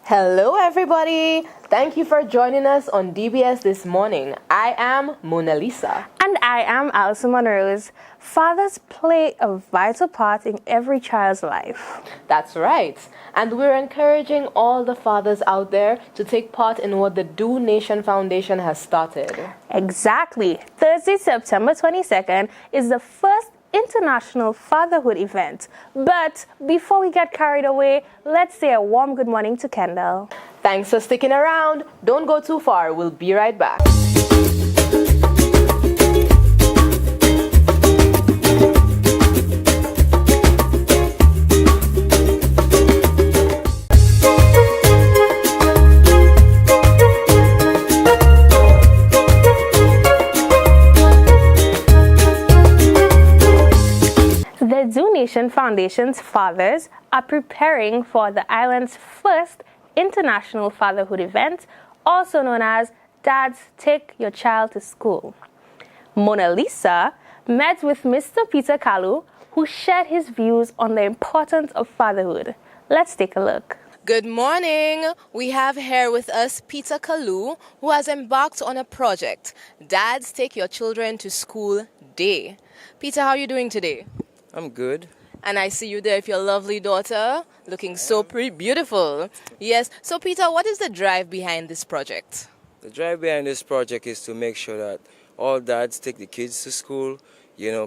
Hello everybody! Thank you for joining us on DBS this morning. I am Mona Lisa. And I am Alison Monrose. Fathers play a vital part in every child's life. That's right. And we're encouraging all the fathers out there to take part in what the Do Nation Foundation has started. Exactly. Thursday, September 22nd is the first International Fatherhood event. But before we get carried away, let's say a warm good morning to Kendall. Thanks for sticking around. Don't go too far. We'll be right back. The Do Nation Foundation's fathers are preparing for the island's first International Fatherhood event, also known as Dads Take Your Child to School. Mona Lisa met with Mr. Peter Kalu, who shared his views on the importance of fatherhood. Let's take a look. Good morning. We have here with us Peter Kalu, who has embarked on a project, Dads Take Your Children to School Day. Peter, how are you doing today? I'm good. And I see you there with your lovely daughter, looking so pretty beautiful. Yes. So, Peter, what is the drive behind this project? The drive behind this project is to make sure that all dads take the kids to school,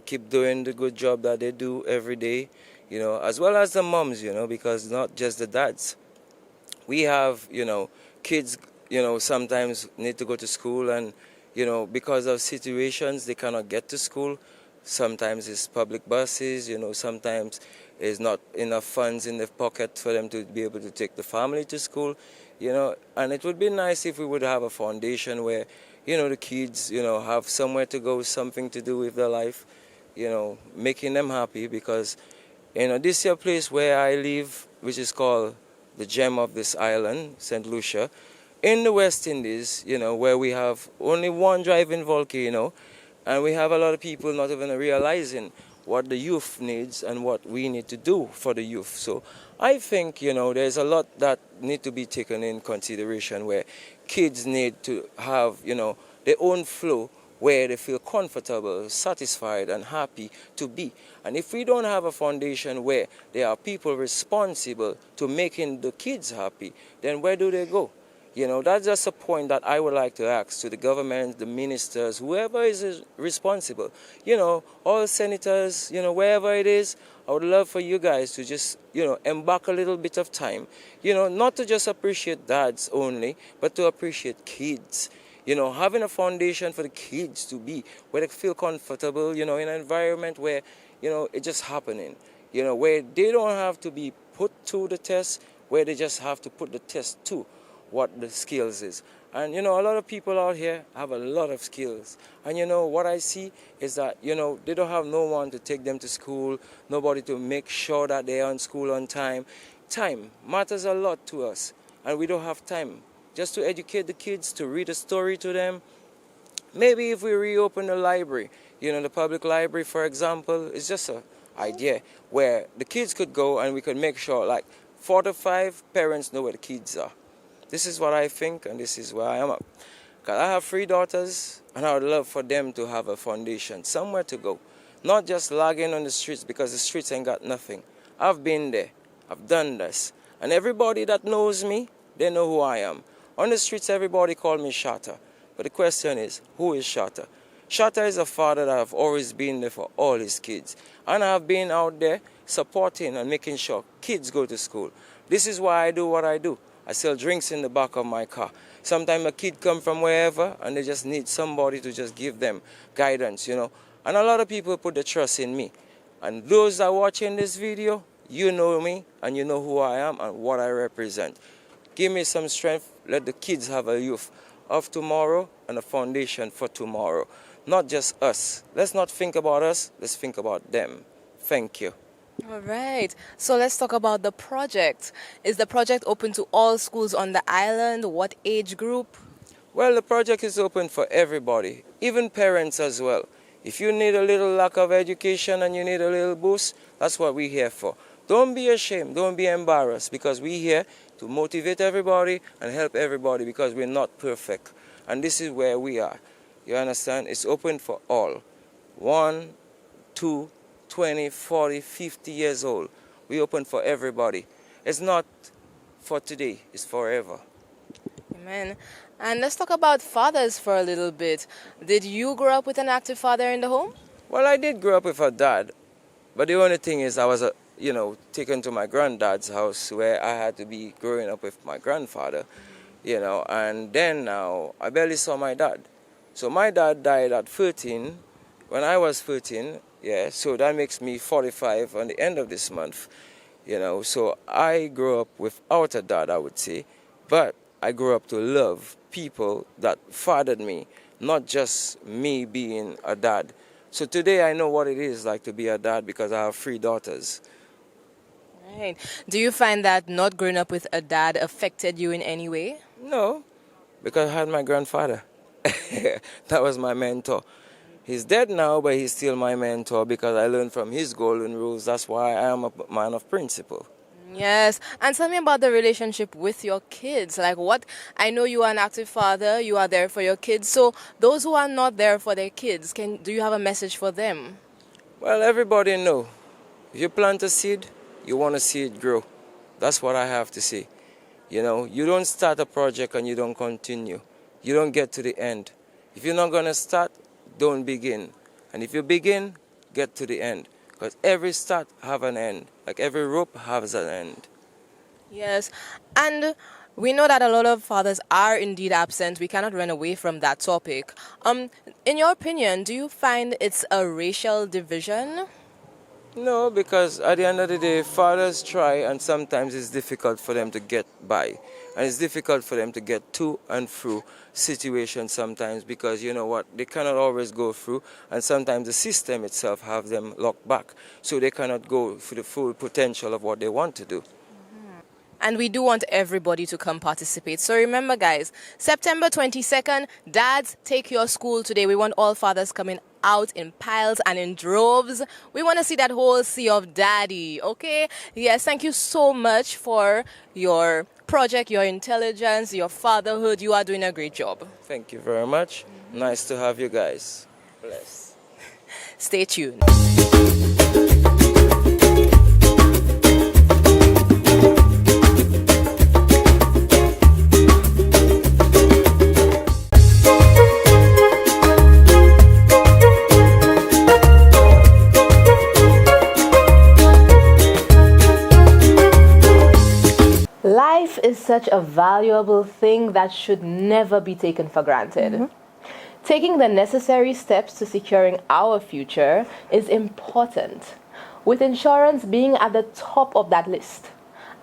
keep doing the good job that they do every day, as well as the moms, because not just the dads. We have, kids, sometimes need to go to school and, because of situations, they cannot get to school. Sometimes it's public buses, sometimes there's not enough funds in the pocket for them to be able to take the family to school, and it would be nice if we would have a foundation where, the kids, have somewhere to go, something to do with their life, making them happy because, this is a place where I live, which is called the gem of this island, St. Lucia, in the West Indies, where we have only one driving volcano. And we have a lot of people not even realizing what the youth needs and what we need to do for the youth. So I think, there's a lot that need to be taken in consideration where kids need to have, their own flow where they feel comfortable, satisfied, and happy to be. And if we don't have a foundation where there are people responsible to making the kids happy, then where do they go? That's just a point that I would like to ask to the government, the ministers, whoever is responsible. All senators, wherever it is, I would love for you guys to just, embark a little bit of time, not to just appreciate dads only, but to appreciate kids. Having a foundation for the kids to be where they feel comfortable, in an environment where, it's just happening, where they don't have to be put to the test, where they just have to put the test to what the skills is. And a lot of people out here have a lot of skills. And what I see is that, they don't have no one to take them to school, nobody to make sure that they are in school on time. Time matters a lot to us, and we don't have time just to educate the kids, to read a story to them. Maybe if we reopen the library, the public library, for example, it's just an idea where the kids could go and we could make sure like 4 to 5 parents know where the kids are. This is what I think, and this is where I am at. Because I have 3 daughters, and I would love for them to have a foundation, somewhere to go. Not just lagging on the streets, because the streets ain't got nothing. I've been there. I've done this. And everybody that knows me, they know who I am. On the streets, everybody call me Shatta. But the question is, who is Shatta? Shatta is a father that I've always been there for all his kids. And I've been out there supporting and making sure kids go to school. This is why I do what I do. I sell drinks in the back of my car. Sometimes a kid come from wherever and they just need somebody to just give them guidance, And a lot of people put their trust in me. And those that are watching this video, you know me and you know who I am and what I represent. Give me some strength. Let the kids have a youth of tomorrow and a foundation for tomorrow. Not just us. Let's not think about us. Let's think about them. Thank you. All right. So let's talk about the project. Is the project open to all schools on the island? What age group? Well, the project is open for everybody, even parents as well. If you need a little lack of education and you need a little boost, that's what we're here for. Don't be ashamed, don't be embarrassed, because we're here to motivate everybody and help everybody, because we're not perfect. And this is where we are. You understand? It's open for all. 1, 2, 20, 40, 50 years old. We open for everybody. It's not for today, it's forever. Amen. And let's talk about fathers for a little bit. Did you grow up with an active father in the home? Well, I did grow up with a dad, but the only thing is I was, taken to my granddad's house where I had to be growing up with my grandfather, and then now I barely saw my dad. So my dad died at 13 when I was 13, yeah, so that makes me 45 on the end of this month, so I grew up without a dad, I would say, but I grew up to love people that fathered me, not just me being a dad. So today I know what it is like to be a dad because I have 3 daughters. Right. Do you find that not growing up with a dad affected you in any way? No, because I had my grandfather. That was my mentor. He's dead now, but he's still my mentor because I learned from his golden rules. That's why I am a man of principle. Yes. And tell me about the relationship with your kids. I know you are an active father, you are there for your kids. So those who are not there for their kids, do you have a message for them? Well, everybody know. If you plant a seed, you want to see it grow. That's what I have to say. You don't start a project and you don't continue. You don't get to the end. If you're not going to start, don't begin. And if you begin, get to the end. Because every start have an end. Like every rope has an end. Yes. And we know that a lot of fathers are indeed absent. We cannot run away from that topic. In your opinion, do you find it's a racial division? No, because at the end of the day, fathers try and sometimes it's difficult for them to get by. And it's difficult for them to get to and through situations sometimes because you know what, they cannot always go through and sometimes the system itself have them locked back. So they cannot go for the full potential of what they want to do. And we do want everybody to come participate. So remember, guys, September 22nd, dads, take your school today. We want all fathers coming out in piles and in droves. We want to see that whole sea of daddy, okay? Yes, thank you so much for your project, your intelligence, your fatherhood. You are doing a great job. Thank you very much. Nice to have you guys. Bless. Stay tuned. Life is such a valuable thing that should never be taken for granted. Taking the necessary steps to securing our future is important, with insurance being at the top of that list.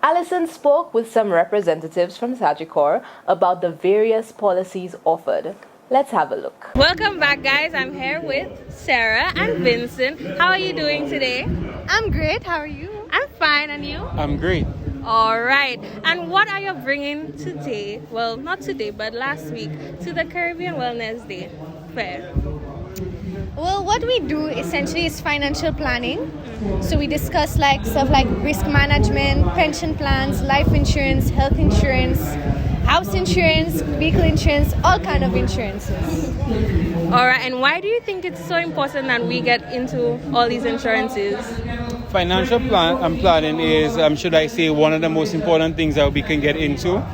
Alison spoke with some representatives from Sagicor about the various policies offered. Let's have a look. Welcome back, guys. I'm here with Sarah and Vincent. How are you doing today? I'm great. How are you? I'm fine, and you? I'm great. All right. And what are you bringing today? Well, not today, but last week to the Caribbean Wellness Day Fair? Well, what we do essentially is financial planning. So we discuss stuff like risk management, pension plans, life insurance, health insurance, house insurance, vehicle insurance, all kind of insurances. All right. And why do you think it's so important that we get into all these insurances? Financial planning is, should I say, one of the most important things that we can get into,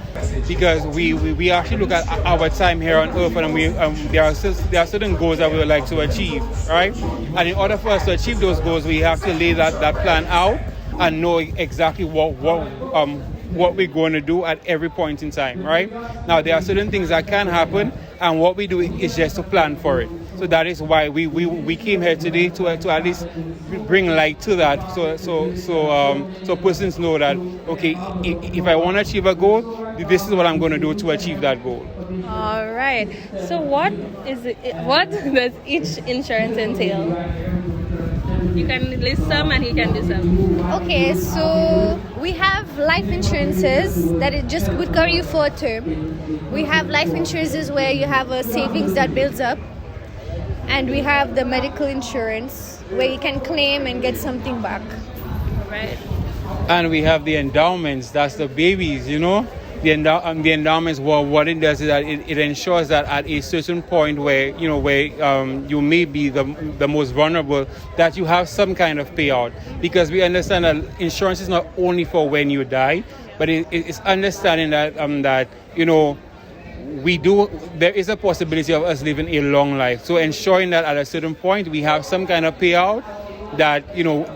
because we actually look at our time here on Earth, and there are certain goals that we would like to achieve, right? And in order for us to achieve those goals, we have to lay that plan out and know exactly what we're going to do at every point in time, right? Now, there are certain things that can happen, and what we do is just to plan for it. So that is why we came here today to at least bring light to that, so persons know that, okay, if I want to achieve a goal, this is what I'm going to do to achieve that goal. All right. So what does each insurance entail? You can list some and he can do some. Okay, so we have life insurances that it just would cover you for a term. We have life insurances where you have a savings that builds up. And we have the medical insurance where you can claim and get something back. Right. And we have the endowments, that's the babies, you know. The endowments, well, what it does is that it ensures that at a certain point where, you know, where you may be the most vulnerable, that you have some kind of payout. Because we understand that insurance is not only for when you die, but it's understanding that, that, you know, there is a possibility of us living a long life. So ensuring that at a certain point we have some kind of payout, that, you know,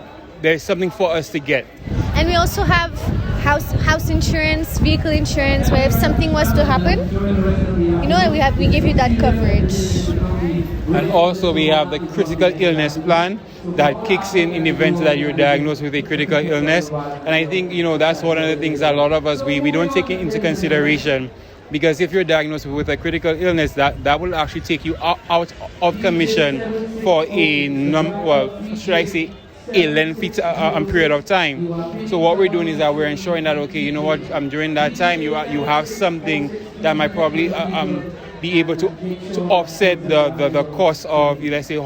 there's something for us to get. And we also have house insurance, vehicle insurance, where if something was to happen, you know, we give you that coverage. And also we have the critical illness plan that kicks in the event that you're diagnosed with a critical illness. And I think, you know, that's one of the things that a lot of us, we don't take it into consideration. Because if you're diagnosed with a critical illness, that will actually take you out of commission for a lengthy period of time. So what we're doing is that we're ensuring that, okay, you know what, during that time you have something that might probably be able to offset the cost of, let's say,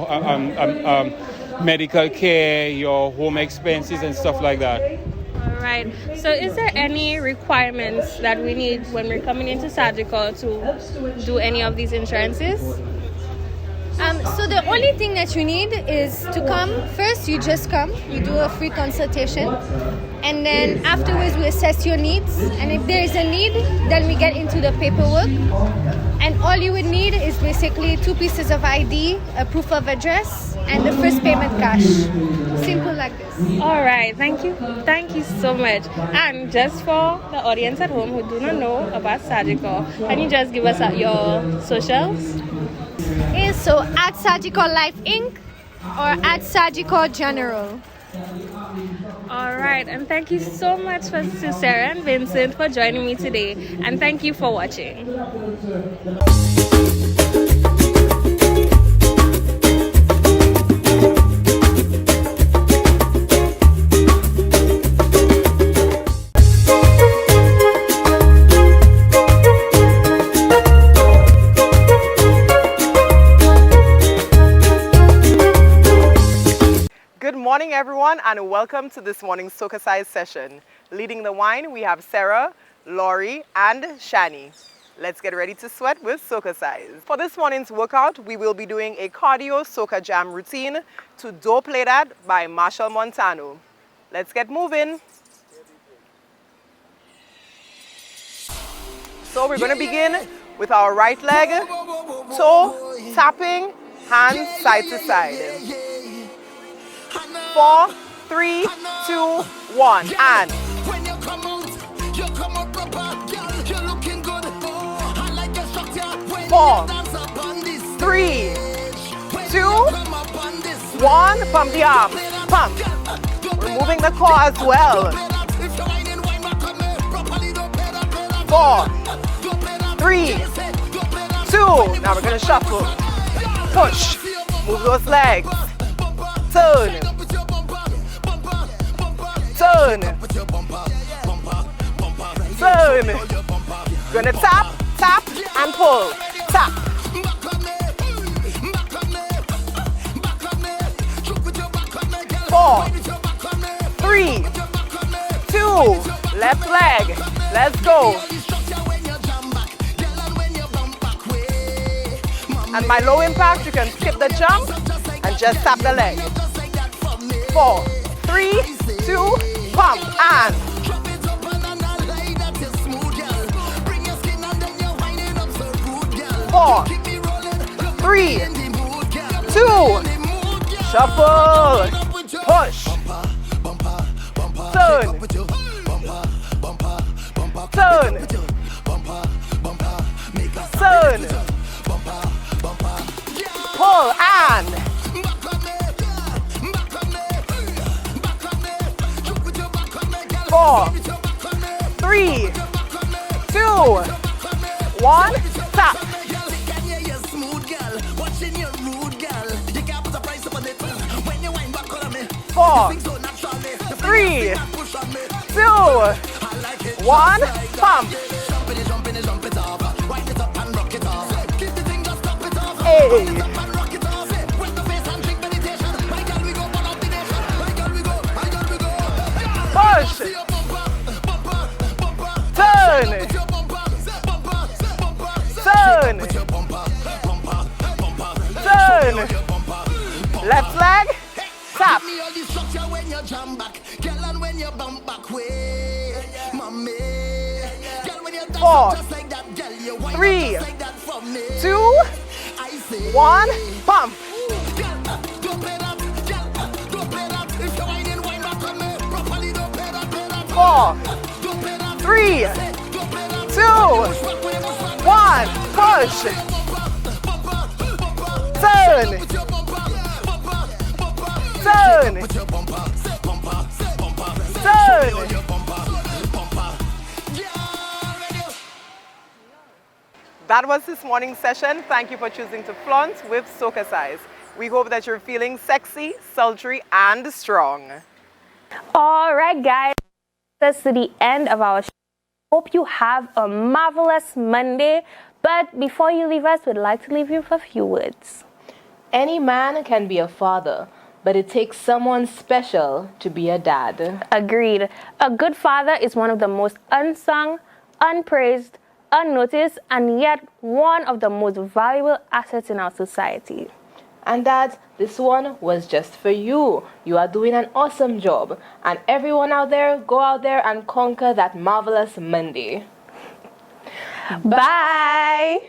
medical care, your home expenses and stuff like that. Right. So is there any requirements that we need when we're coming into Sagicor to do any of these insurances? So the only thing that you need is to come. First, you just come. You do a free consultation. And then afterwards, we assess your needs. And if there is a need, then we get into the paperwork. And all you would need is basically 2 pieces of ID, a proof of address, and the first payment cash. Simple like this. All right. Thank you. Thank you so much. And just for the audience at home who do not know about Sagicor, can you just give us your socials? So at Sagicor Life Inc. or at Sagicor General. All right, and thank you so much to Sarah and Vincent for joining me today, and thank you for watching. Good morning, everyone, and welcome to this morning's Soca Size session. Leading the wine, we have Sarah, Laurie, and Shani. Let's get ready to sweat with Soca Size. For this morning's workout, we will be doing a cardio Soca Jam routine to Do Play That by Marshall Montano. Let's get moving. So we're going to begin with our right leg, toe, tapping, hands side to side. 4, 3, 2, 1, and 4, 3, 2, 1, pump the arms, pump. Removing the core as well. 4, 3, 2, now we're going to shuffle, push, move those legs, turn, turn, turn. Gonna tap, tap, and pull. Tap. Four, 3, 2, left leg. Let's go. And my low impact, you can skip the jump and just tap the leg. 4, 3, 2, pump, and 4, 3, 2, shuffle, push, turn, turn, turn, pull, and 4, 3, 2, 1, tap. 4, 3, 2, 1, pump. Hey. Push. Turn. Turn. Turn. Left leg. Tap. 4, 3, 2, 1, pump. 4, 3, 2, 1, push. Turn. Turn. Turn. That was this morning's session. Thank you for choosing to flaunt with Soca Size. We hope that you're feeling sexy, sultry, and strong. All right, guys, that's to the end of our show. Hope you have a marvelous Monday. But before you leave us, we'd like to leave you with a few words. Any man can be a father, but it takes someone special to be a dad. Agreed. A good father is one of the most unsung, unpraised, unnoticed, and yet one of the most valuable assets in our society. And Dad, this one was just for you. You are doing an awesome job. And everyone out there, go out there and conquer that marvelous Monday. Bye.